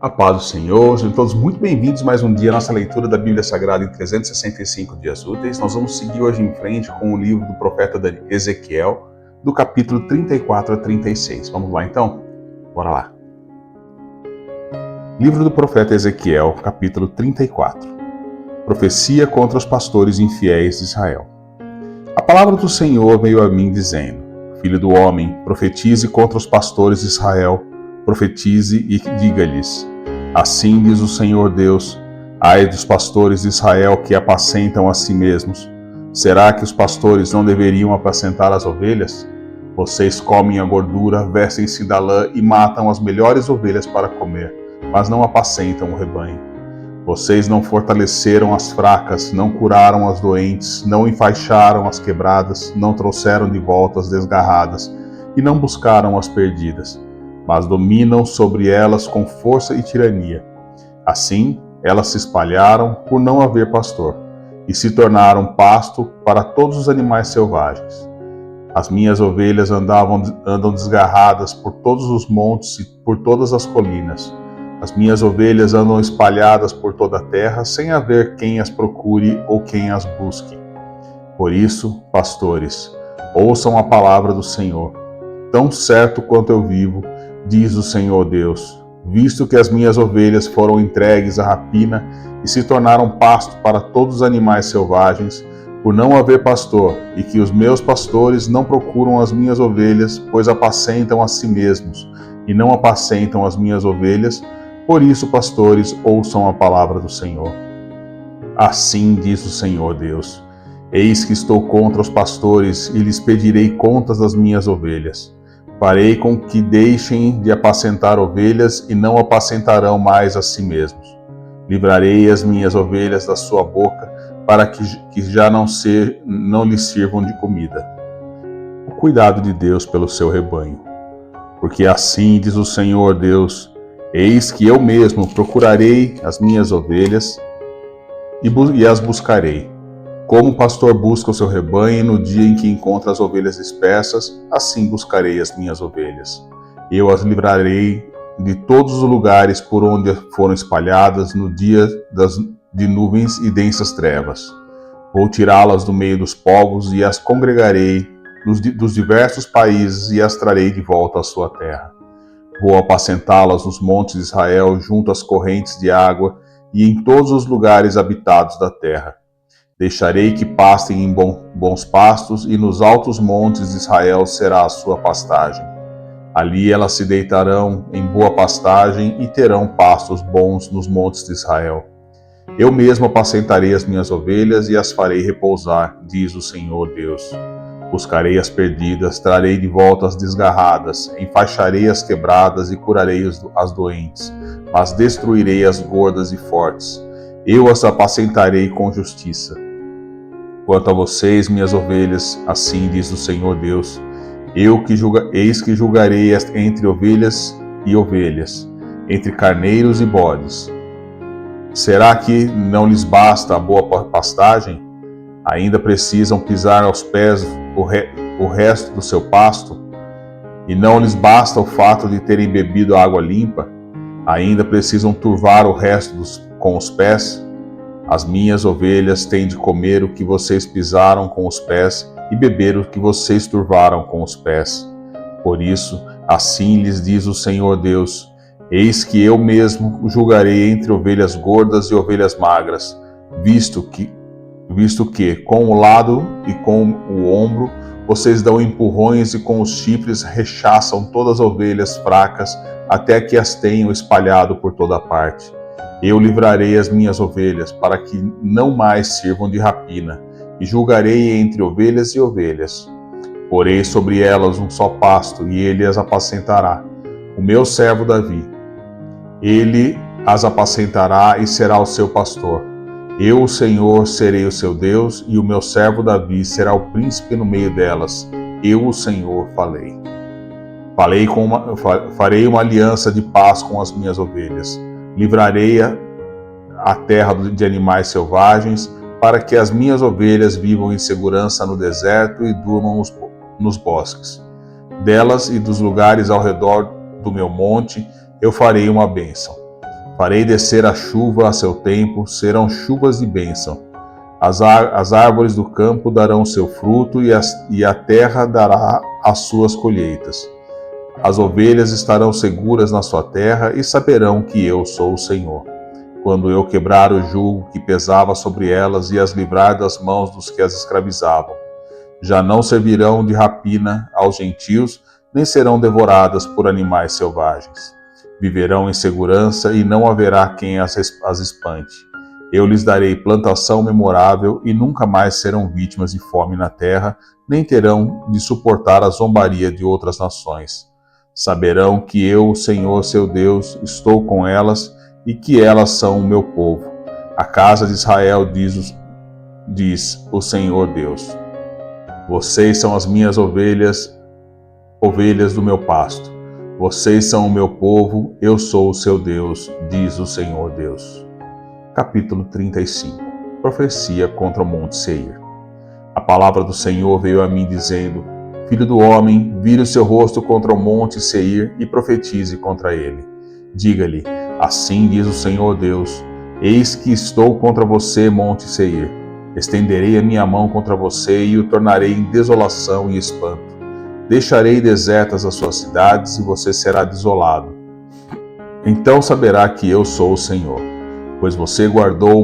A paz do Senhor, sejam todos muito bem-vindos mais um dia à nossa leitura da Bíblia Sagrada em 365 dias úteis. Nós vamos seguir hoje em frente com o livro do profeta Ezequiel, do capítulo 34 a 36. Vamos lá então? Bora lá. Livro do profeta Ezequiel, capítulo 34. Profecia contra os pastores infiéis de Israel. A palavra do Senhor veio a mim dizendo: Filho do homem, profetize contra os pastores de Israel, profetize e diga-lhes: Assim diz o Senhor Deus: Ai dos pastores de Israel que apacentam a si mesmos. Será que os pastores não deveriam apacentar as ovelhas? Vocês comem a gordura, vestem-se da lã e matam as melhores ovelhas para comer, mas não apacentam o rebanho. Vocês não fortaleceram as fracas, não curaram as doentes, não enfaixaram as quebradas, não trouxeram de volta as desgarradas e não buscaram as perdidas, mas dominam sobre elas com força e tirania. Assim, elas se espalharam por não haver pastor, e se tornaram pasto para todos os animais selvagens. As minhas ovelhas andam desgarradas por todos os montes e por todas as colinas. As minhas ovelhas andam espalhadas por toda a terra, sem haver quem as procure ou quem as busque. Por isso, pastores, ouçam a palavra do Senhor. Tão certo quanto eu vivo, diz o Senhor Deus, visto que as minhas ovelhas foram entregues à rapina e se tornaram pasto para todos os animais selvagens, por não haver pastor, e que os meus pastores não procuram as minhas ovelhas, pois apacentam a si mesmos, e não apacentam as minhas ovelhas, por isso, pastores, ouçam a palavra do Senhor. Assim diz o Senhor Deus: Eis que estou contra os pastores e lhes pedirei contas das minhas ovelhas. Farei com que deixem de apacentar ovelhas e não apacentarão mais a si mesmos. Livrarei as minhas ovelhas da sua boca, para que já não lhes sirvam de comida. O cuidado de Deus pelo seu rebanho. Porque assim diz o Senhor Deus: Eis que eu mesmo procurarei as minhas ovelhas e as buscarei. Como o pastor busca o seu rebanho no dia em que encontra as ovelhas dispersas, assim buscarei as minhas ovelhas. Eu as livrarei de todos os lugares por onde foram espalhadas no dia de nuvens e densas trevas. Vou tirá-las do meio dos povos e as congregarei dos diversos países e as trarei de volta à sua terra. Vou apacentá-las nos montes de Israel, junto às correntes de água e em todos os lugares habitados da terra. Deixarei que pastem em bons pastos, e nos altos montes de Israel será a sua pastagem. Ali elas se deitarão em boa pastagem e terão pastos bons nos montes de Israel. Eu mesmo apacentarei as minhas ovelhas e as farei repousar, diz o Senhor Deus. Buscarei as perdidas, trarei de volta as desgarradas, enfaixarei as quebradas e curarei as doentes, mas destruirei as gordas e fortes. Eu as apacentarei com justiça. Quanto a vocês, minhas ovelhas, assim diz o Senhor Deus, eis que julgarei entre ovelhas e ovelhas, entre carneiros e bodes. Será que não lhes basta a boa pastagem? Ainda precisam pisar aos pés o resto do seu pasto? E não lhes basta o fato de terem bebido água limpa? Ainda precisam turvar o resto com os pés? As minhas ovelhas têm de comer o que vocês pisaram com os pés e beber o que vocês turvaram com os pés. Por isso, assim lhes diz o Senhor Deus: Eis que eu mesmo julgarei entre ovelhas gordas e ovelhas magras, visto que com o lado e com o ombro vocês dão empurrões e com os chifres rechaçam todas as ovelhas fracas até que as tenham espalhado por toda parte. Eu livrarei as minhas ovelhas para que não mais sirvam de rapina, e julgarei entre ovelhas e ovelhas. Porei sobre elas um só pasto, e ele as apacentará, o meu servo Davi. Ele as apacentará e será o seu pastor. Eu, o Senhor, serei o seu Deus, e o meu servo Davi será o príncipe no meio delas. Eu, o Senhor, falei. Farei uma aliança de paz com as minhas ovelhas. Livrarei a terra de animais selvagens, para que as minhas ovelhas vivam em segurança no deserto e durmam nos bosques. Delas e dos lugares ao redor do meu monte, eu farei uma bênção. Farei descer a chuva a seu tempo, serão chuvas de bênção. As árvores do campo darão seu fruto e a terra dará as suas colheitas. As ovelhas estarão seguras na sua terra e saberão que eu sou o Senhor. Quando eu quebrar o jugo que pesava sobre elas e as livrar das mãos dos que as escravizavam. Já não servirão de rapina aos gentios, nem serão devoradas por animais selvagens. Viverão em segurança e não haverá quem as espante. Eu lhes darei plantação memorável e nunca mais serão vítimas de fome na terra, nem terão de suportar a zombaria de outras nações. Saberão que eu, o Senhor seu Deus, estou com elas e que elas são o meu povo. A casa de Israel diz o Senhor Deus. Vocês são as minhas ovelhas do meu pasto. Vocês são o meu povo, eu sou o seu Deus, diz o Senhor Deus. Capítulo 35. Profecia contra o Monte Seir. A palavra do Senhor veio a mim dizendo: Filho do homem, vire o seu rosto contra o Monte Seir e profetize contra ele. Diga-lhe: assim diz o Senhor Deus: eis que estou contra você, Monte Seir. Estenderei a minha mão contra você e o tornarei em desolação e espanto. Deixarei desertas as suas cidades e você será desolado. Então saberá que eu sou o Senhor, pois você guardou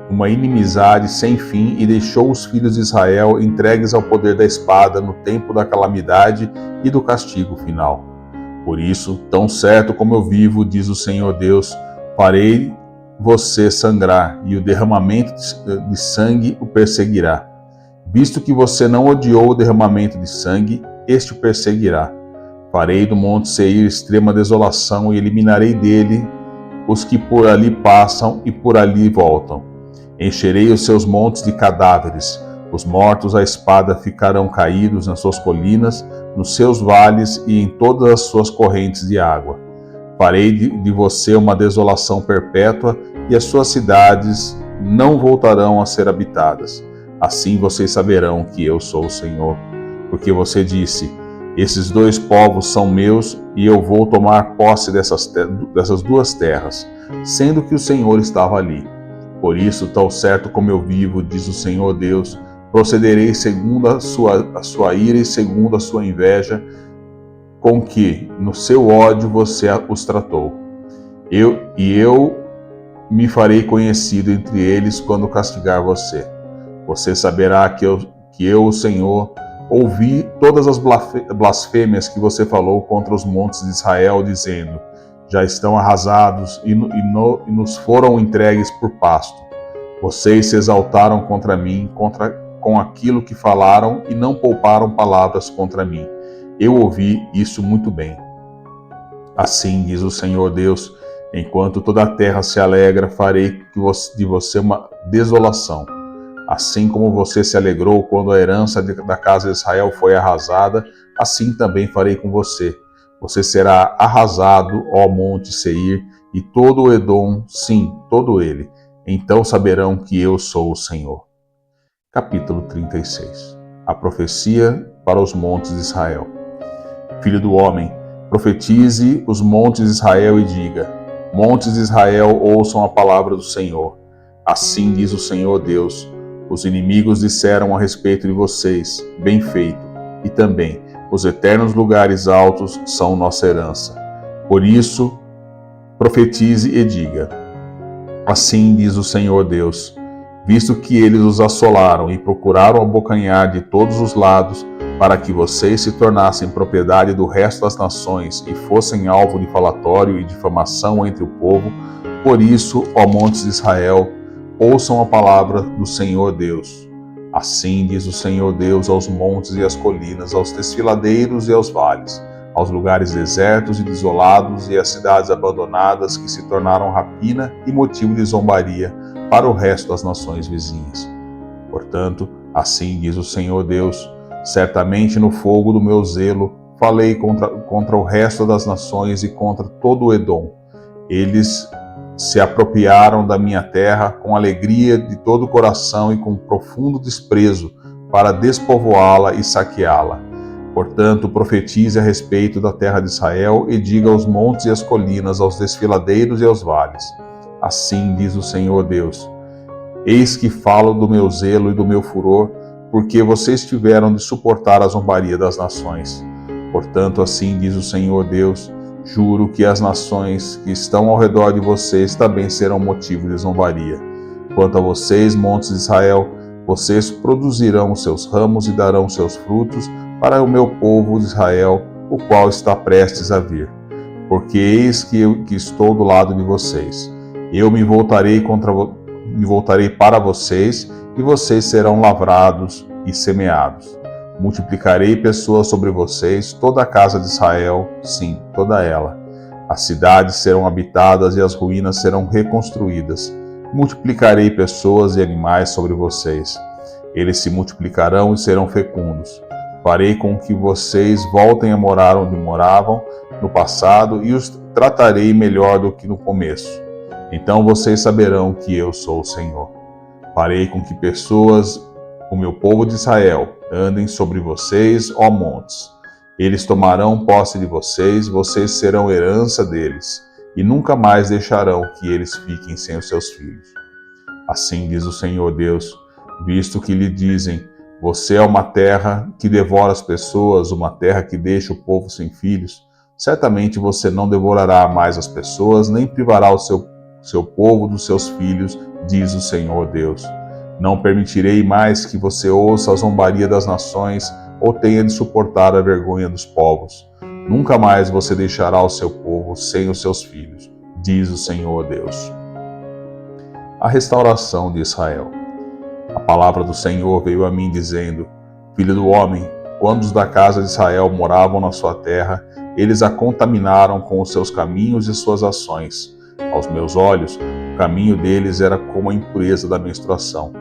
uma inimizade sem fim e deixou os filhos de Israel entregues ao poder da espada no tempo da calamidade e do castigo final. Por isso, tão certo como eu vivo, diz o Senhor Deus, farei você sangrar, e o derramamento de sangue o perseguirá. Visto que você não odiou o derramamento de sangue, este o perseguirá. Farei do Monte Seir extrema desolação e eliminarei dele os que por ali passam e por ali voltam. Encherei os seus montes de cadáveres. Os mortos à espada ficarão caídos nas suas colinas, nos seus vales e em todas as suas correntes de água. Farei de você uma desolação perpétua e as suas cidades não voltarão a ser habitadas. Assim vocês saberão que eu sou o Senhor. Porque você disse: esses dois povos são meus e eu vou tomar posse dessas duas terras, sendo que o Senhor estava ali. Por isso, tão certo como eu vivo, diz o Senhor Deus, procederei segundo a sua ira e segundo a sua inveja, com que no seu ódio você os tratou. Eu me farei conhecido entre eles quando castigar você. Você saberá que eu, o Senhor, ouvi todas as blasfêmias que você falou contra os montes de Israel, dizendo: já estão arrasados e nos foram entregues por pasto. Vocês se exaltaram contra mim, com aquilo que falaram e não pouparam palavras contra mim. Eu ouvi isso muito bem. Assim diz o Senhor Deus: enquanto toda a terra se alegra, farei de você uma desolação. Assim como você se alegrou quando a herança da casa de Israel foi arrasada, assim também farei com você. Você será arrasado, ó Monte Seir, e todo o Edom, sim, todo ele. Então saberão que eu sou o Senhor. Capítulo 36. A profecia para os montes de Israel. Filho do homem, profetize os montes de Israel e diga: montes de Israel, ouçam a palavra do Senhor. Assim diz o Senhor Deus: os inimigos disseram a respeito de vocês: bem feito, e também os eternos lugares altos são nossa herança. Por isso, profetize e diga: assim diz o Senhor Deus: visto que eles os assolaram e procuraram abocanhar de todos os lados, para que vocês se tornassem propriedade do resto das nações e fossem alvo de falatório e difamação entre o povo, por isso, ó montes de Israel, ouçam a palavra do Senhor Deus. Assim diz o Senhor Deus aos montes e às colinas, aos desfiladeiros e aos vales, aos lugares desertos e desolados e às cidades abandonadas que se tornaram rapina e motivo de zombaria para o resto das nações vizinhas. Portanto, assim diz o Senhor Deus: certamente no fogo do meu zelo falei contra o resto das nações e contra todo o Edom. Eles se apropriaram da minha terra com alegria de todo o coração e com profundo desprezo para despovoá-la e saqueá-la. Portanto, profetize a respeito da terra de Israel e diga aos montes e às colinas, aos desfiladeiros e aos vales. Assim diz o Senhor Deus: eis que falo do meu zelo e do meu furor, porque vocês tiveram de suportar a zombaria das nações. Portanto, assim diz o Senhor Deus: juro que as nações que estão ao redor de vocês também serão motivo de zombaria. Quanto a vocês, montes de Israel, vocês produzirão os seus ramos e darão seus frutos para o meu povo de Israel, o qual está prestes a vir. Porque eis que eu que estou do lado de vocês. Eu me voltarei para vocês, e vocês serão lavrados e semeados. Multiplicarei pessoas sobre vocês, toda a casa de Israel, sim, toda ela. As cidades serão habitadas e as ruínas serão reconstruídas. Multiplicarei pessoas e animais sobre vocês. Eles se multiplicarão e serão fecundos. Farei com que vocês voltem a morar onde moravam no passado e os tratarei melhor do que no começo. Então vocês saberão que eu sou o Senhor. Farei com que pessoas, o meu povo de Israel, andem sobre vocês, ó montes. Eles tomarão posse de vocês, vocês serão herança deles, e nunca mais deixarão que eles fiquem sem os seus filhos. Assim diz o Senhor Deus, visto que lhe dizem: você é uma terra que devora as pessoas, uma terra que deixa o povo sem filhos. Certamente você não devorará mais as pessoas, nem privará o seu povo dos seus filhos, diz o Senhor Deus. Não permitirei mais que você ouça a zombaria das nações ou tenha de suportar a vergonha dos povos. Nunca mais você deixará o seu povo sem os seus filhos, diz o Senhor Deus. A restauração de Israel. A palavra do Senhor veio a mim dizendo: filho do homem, quando os da casa de Israel moravam na sua terra, eles a contaminaram com os seus caminhos e suas ações. Aos meus olhos, o caminho deles era como a impureza da menstruação.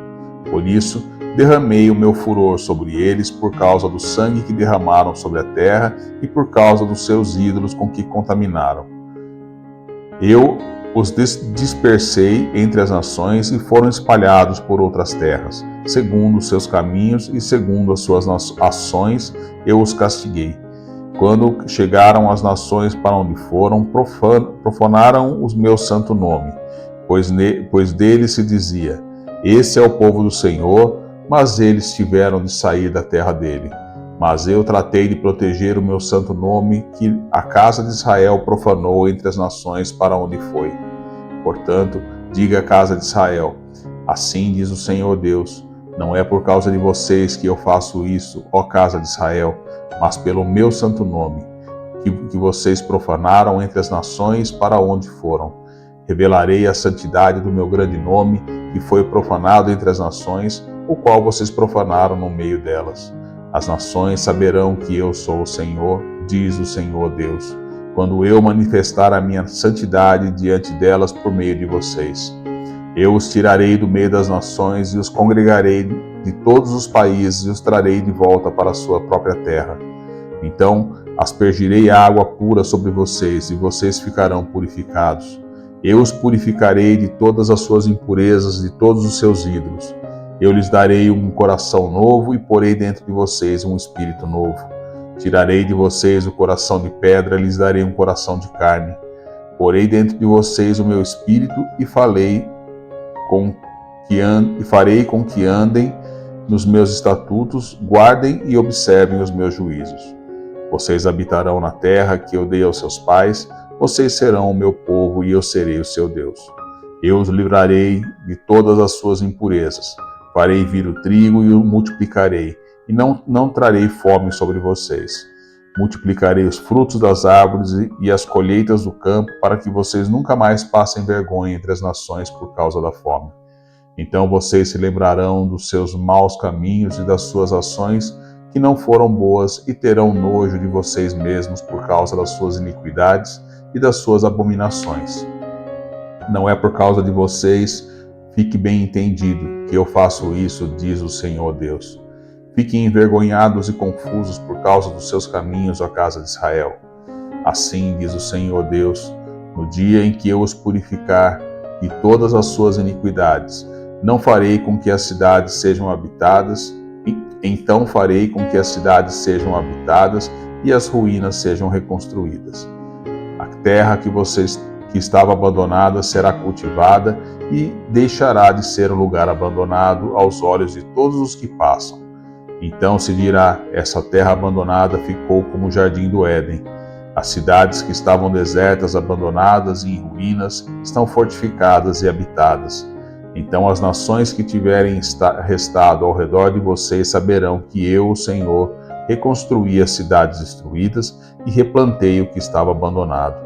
Por isso, derramei o meu furor sobre eles por causa do sangue que derramaram sobre a terra e por causa dos seus ídolos com que contaminaram. Eu os dispersei entre as nações e foram espalhados por outras terras. Segundo os seus caminhos e segundo as suas ações, eu os castiguei. Quando chegaram as nações para onde foram, profanaram o meu santo nome, pois dele se dizia: esse é o povo do Senhor, mas eles tiveram de sair da terra dele. Mas eu tratei de proteger o meu santo nome, que a casa de Israel profanou entre as nações para onde foi. Portanto, diga à casa de Israel: assim diz o Senhor Deus: não é por causa de vocês que eu faço isso, ó casa de Israel, mas pelo meu santo nome, que vocês profanaram entre as nações para onde foram. Revelarei a santidade do meu grande nome, que foi profanado entre as nações, o qual vocês profanaram no meio delas. As nações saberão que eu sou o Senhor, diz o Senhor Deus, quando eu manifestar a minha santidade diante delas por meio de vocês. Eu os tirarei do meio das nações e os congregarei de todos os países e os trarei de volta para a sua própria terra. Então aspergirei água pura sobre vocês e vocês ficarão purificados. Eu os purificarei de todas as suas impurezas, de todos os seus ídolos. Eu lhes darei um coração novo e porei dentro de vocês um espírito novo. Tirarei de vocês o coração de pedra e lhes darei um coração de carne. Porei dentro de vocês o meu espírito e farei com que andem nos meus estatutos, guardem e observem os meus juízos. Vocês habitarão na terra que eu dei aos seus pais, vocês serão o meu povo e eu serei o seu Deus. Eu os livrarei de todas as suas impurezas. Farei vir o trigo e o multiplicarei, e não trarei fome sobre vocês. Multiplicarei os frutos das árvores e as colheitas do campo, para que vocês nunca mais passem vergonha entre as nações por causa da fome. Então vocês se lembrarão dos seus maus caminhos e das suas ações que não foram boas, e terão nojo de vocês mesmos por causa das suas iniquidades e das suas abominações. Não é por causa de vocês, fique bem entendido, que eu faço isso, diz o Senhor Deus. Fiquem envergonhados e confusos por causa dos seus caminhos, ó casa de Israel. Assim diz o Senhor Deus, no dia em que eu os purificar de todas as suas iniquidades, não farei com que as cidades sejam habitadas, Então farei com que as cidades sejam habitadas e as ruínas sejam reconstruídas. A terra que estava abandonada será cultivada e deixará de ser um lugar abandonado aos olhos de todos os que passam. Então se dirá: essa terra abandonada ficou como o jardim do Éden. As cidades que estavam desertas, abandonadas e em ruínas, estão fortificadas e habitadas. Então as nações que tiverem restado ao redor de vocês saberão que eu, o Senhor, reconstruí as cidades destruídas e replantei o que estava abandonado.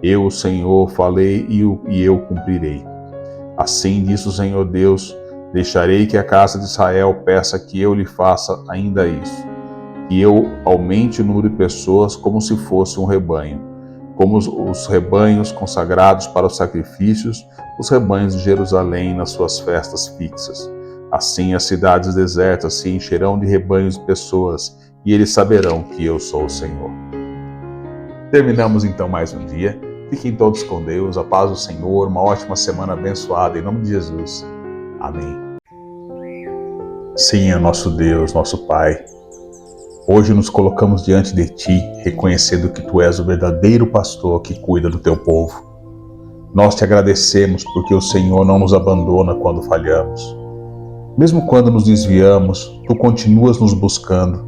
Eu, o Senhor, falei e eu cumprirei. Assim diz o Senhor Deus: deixarei que a casa de Israel peça que eu lhe faça ainda isso, que eu aumente o número de pessoas como se fosse um rebanho, como os rebanhos consagrados para os sacrifícios, os rebanhos de Jerusalém nas suas festas fixas. Assim as cidades desertas se encherão de rebanhos de pessoas, e eles saberão que eu sou o Senhor. Terminamos então mais um dia. Fiquem todos com Deus, a paz do Senhor, uma ótima semana abençoada, em nome de Jesus. Amém. Senhor nosso Deus, nosso Pai, hoje nos colocamos diante de Ti, reconhecendo que Tu és o verdadeiro pastor que cuida do Teu povo. Nós Te agradecemos porque o Senhor não nos abandona quando falhamos. Mesmo quando nos desviamos, Tu continuas nos buscando,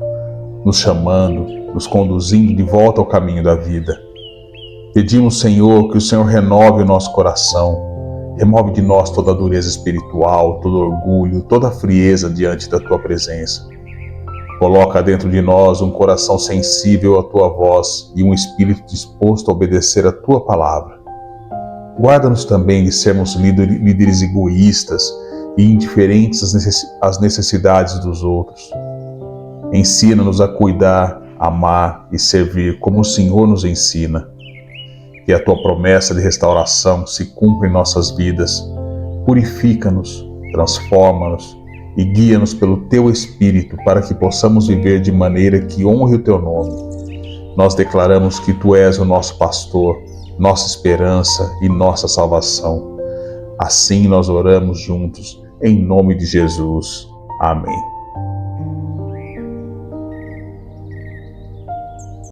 nos chamando, nos conduzindo de volta ao caminho da vida. Pedimos, Senhor, que o Senhor renove o nosso coração, remove de nós toda a dureza espiritual, todo orgulho, toda a frieza diante da Tua presença. Coloca dentro de nós um coração sensível à Tua voz e um espírito disposto a obedecer a Tua palavra. Guarda-nos também de sermos líderes egoístas e indiferentes às necessidades dos outros. Ensina-nos a cuidar, amar e servir como o Senhor nos ensina. Que a Tua promessa de restauração se cumpra em nossas vidas. Purifica-nos, transforma-nos e guia-nos pelo Teu Espírito para que possamos viver de maneira que honre o Teu nome. Nós declaramos que Tu és o nosso pastor, nossa esperança e nossa salvação. Assim nós oramos juntos, em nome de Jesus. Amém.